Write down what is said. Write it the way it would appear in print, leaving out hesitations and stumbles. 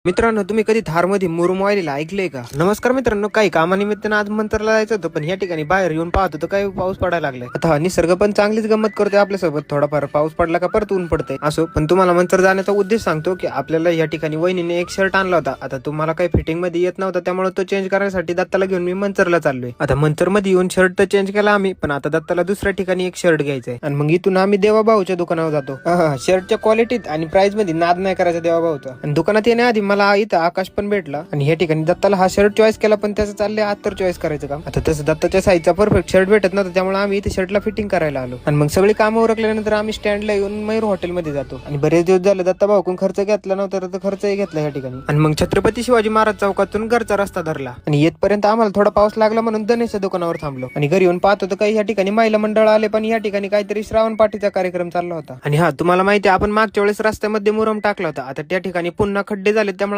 मित्रांनो, तुम्ही कधी थारमध्ये मुरुम वाहिलेलं ऐकलंय का? नमस्कार मित्रांनो, काही कामानिमित्तानं आज मंतरला जायचं होतं, पण या ठिकाणी बाहेर येऊन पाहत होतं काही पाऊस पडायला लागलाय. आता निसर्ग पण चांगलीच गंमत करतोय आपल्यासोबत. थोडाफार पाऊस पडला का परत ऊन पडतंय. असो, पण तुम्हाला मंतर जाण्याचा उद्देश सांगतो की आपल्याला या ठिकाणी वहिनीने एक शर्ट आणला होता. आता तुम्हाला काही फिटिंग मध्ये येत नव्हता, त्यामुळे तो चेंज करण्यासाठी दत्ताला घेऊन मी मंतरला चाललोय. आता मंतर मध्ये येऊन शर्ट तर चेंज केला आम्ही, पण आता दत्ताला दुसऱ्या ठिकाणी एक शर्ट घ्यायचंय आणि मग इथून आम्ही देवाभाऊच्या दुकानावर जातो. शर्टच्या क्वालिटीत आणि प्राइस मध्ये नाद नाही करायचा देवाभाऊचा. आणि दुकानात येण्याआधी मला इथं आकाश पण भेटला आणि या ठिकाणी दत्ताला हा शर्ट चॉईस केला, पण त्याचं चाललंय आत्तर चॉईस करायचं काम. आता तसं दत्ताच्या साईजचा परफेक्ट शर्ट भेटत नव्हता, त्यामुळे आम्ही इथे शर्टला फिटिंग करायला आलो. आणि मग सगळी कामं उरकल्यानंतर आम्ही स्टँडला येऊन मयूर हॉटेलमध्ये जातो. आणि बरेच दिवस झाले दत्ता भाऊकडून खर्च घेतला नव्हता, तर खर्चही घेतला या ठिकाणी. आणि मग छत्रपती शिवाजी महाराज चौकातून घरचा रस्ता धरला आणि येतपर्यंत आम्हाला थोडा पाऊस लागला म्हणून दनेशच्या दुकानावर थांबलो. आणि घरी येऊन पाहत होतो काही या ठिकाणी महिला मंडळ आले, पण या ठिकाणी काहीतरी श्रावण पाठीचा कार्यक्रम चालला होता. आणि हा, तुम्हाला माहिती आहे आपण मागच्या वेळेस रस्त्यामध्ये मुरम टाकला होता. आता त्या ठिकाणी पुन्हा खड्डे झाले, त्यामुळे